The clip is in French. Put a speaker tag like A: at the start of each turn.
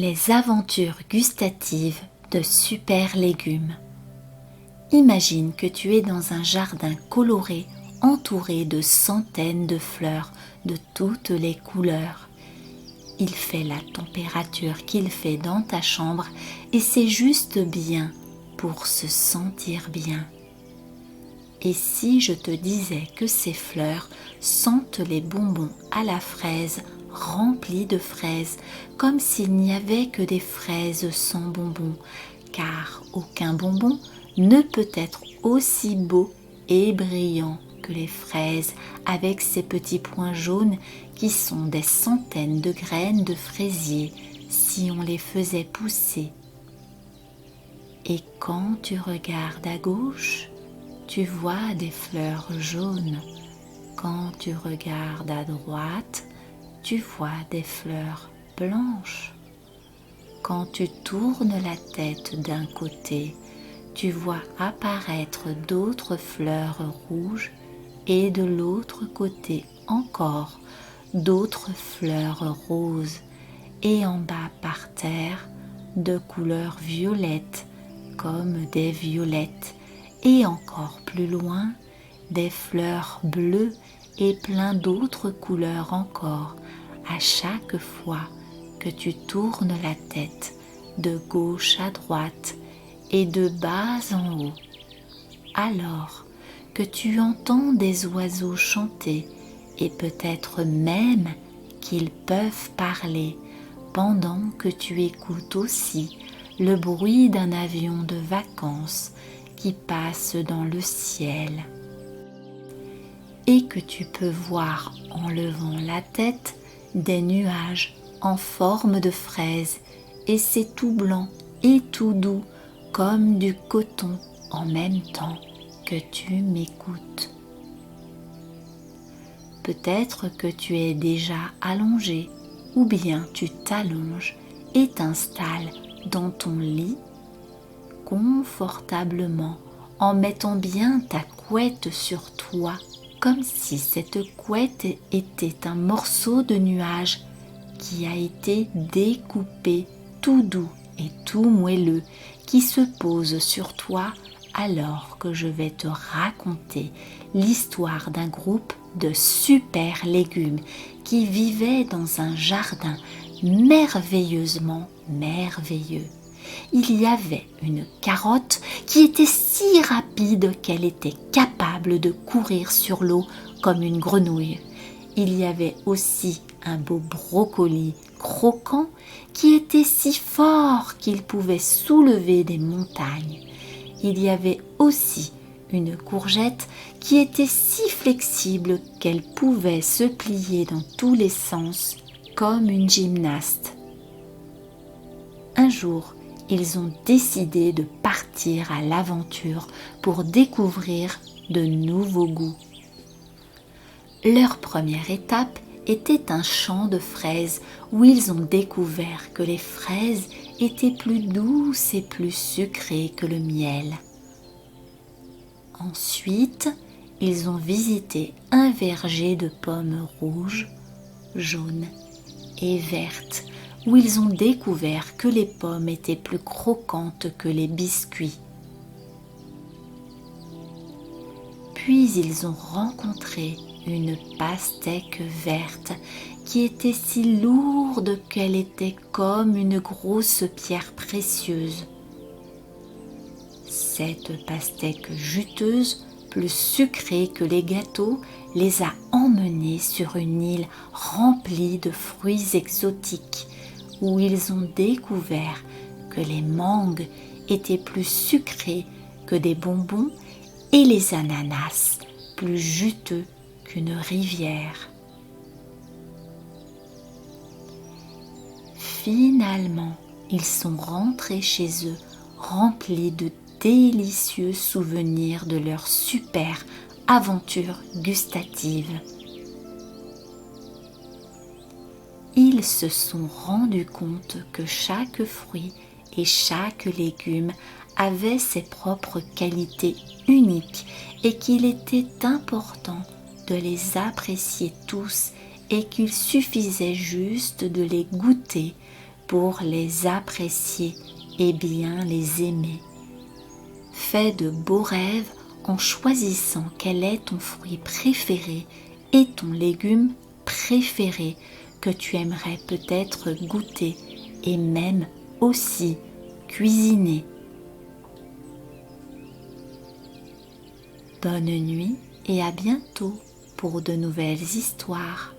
A: Les aventures gustatives de Super Légumes. Imagine que tu es dans un jardin coloré entouré de centaines de fleurs de toutes les couleurs. Il fait la température qu'il fait dans ta chambre et c'est juste bien pour se sentir bien. Et si je te disais que ces fleurs sentent les bonbons à la fraise remplis de fraises, comme s'il n'y avait que des fraises sans bonbons, car aucun bonbon ne peut être aussi beau et brillant que les fraises avec ces petits points jaunes qui sont des centaines de graines de fraisier si on les faisait pousser. Et quand tu regardes à gauche, tu vois des fleurs jaunes. Quand tu regardes à droite, tu vois des fleurs blanches. Quand tu tournes la tête d'un côté, tu vois apparaître d'autres fleurs rouges et de l'autre côté encore d'autres fleurs roses et en bas par terre de couleur violette comme des violettes et encore plus loin des fleurs bleues et plein d'autres couleurs encore à chaque fois que tu tournes la tête de gauche à droite et de bas en haut, alors que tu entends des oiseaux chanter et peut-être même qu'ils peuvent parler pendant que tu écoutes aussi le bruit d'un avion de vacances qui passe dans le ciel et que tu peux voir en levant la tête des nuages en forme de fraises et c'est tout blanc et tout doux comme du coton en même temps que tu m'écoutes. Peut-être que tu es déjà allongé ou bien tu t'allonges et t'installes dans ton lit confortablement en mettant bien ta couette sur toi comme si cette couette était un morceau de nuage qui a été découpé tout doux et tout moelleux qui se pose sur toi alors que je vais te raconter l'histoire d'un groupe de super légumes qui vivait dans un jardin merveilleusement merveilleux. Il y avait une carotte qui était si rapide qu'elle était capable de courir sur l'eau comme une grenouille. Il y avait aussi un beau brocoli croquant qui était si fort qu'il pouvait soulever des montagnes. Il y avait aussi une courgette qui était si flexible qu'elle pouvait se plier dans tous les sens comme une gymnaste. Un jour, ils ont décidé de partir à l'aventure pour découvrir de nouveaux goûts. Leur première étape était un champ de fraises où ils ont découvert que les fraises étaient plus douces et plus sucrées que le miel. Ensuite, ils ont visité un verger de pommes rouges, jaunes et vertes où ils ont découvert que les pommes étaient plus croquantes que les biscuits. Puis ils ont rencontré une pastèque verte qui était si lourde qu'elle était comme une grosse pierre précieuse. Cette pastèque juteuse, plus sucrée que les gâteaux, les a emmenés sur une île remplie de fruits exotiques où ils ont découvert que les mangues étaient plus sucrées que des bonbons et les ananas plus juteux qu'une rivière. Finalement, ils sont rentrés chez eux remplis de délicieux souvenirs de leur super aventure gustative. Ils se sont rendus compte que chaque fruit et chaque légume avait ses propres qualités uniques et qu'il était important de les apprécier tous et qu'il suffisait juste de les goûter pour les apprécier et bien les aimer. Fais de beaux rêves en choisissant quel est ton fruit préféré et ton légume préféré que tu aimerais peut-être goûter et même aussi cuisiner. Bonne nuit et à bientôt pour de nouvelles histoires.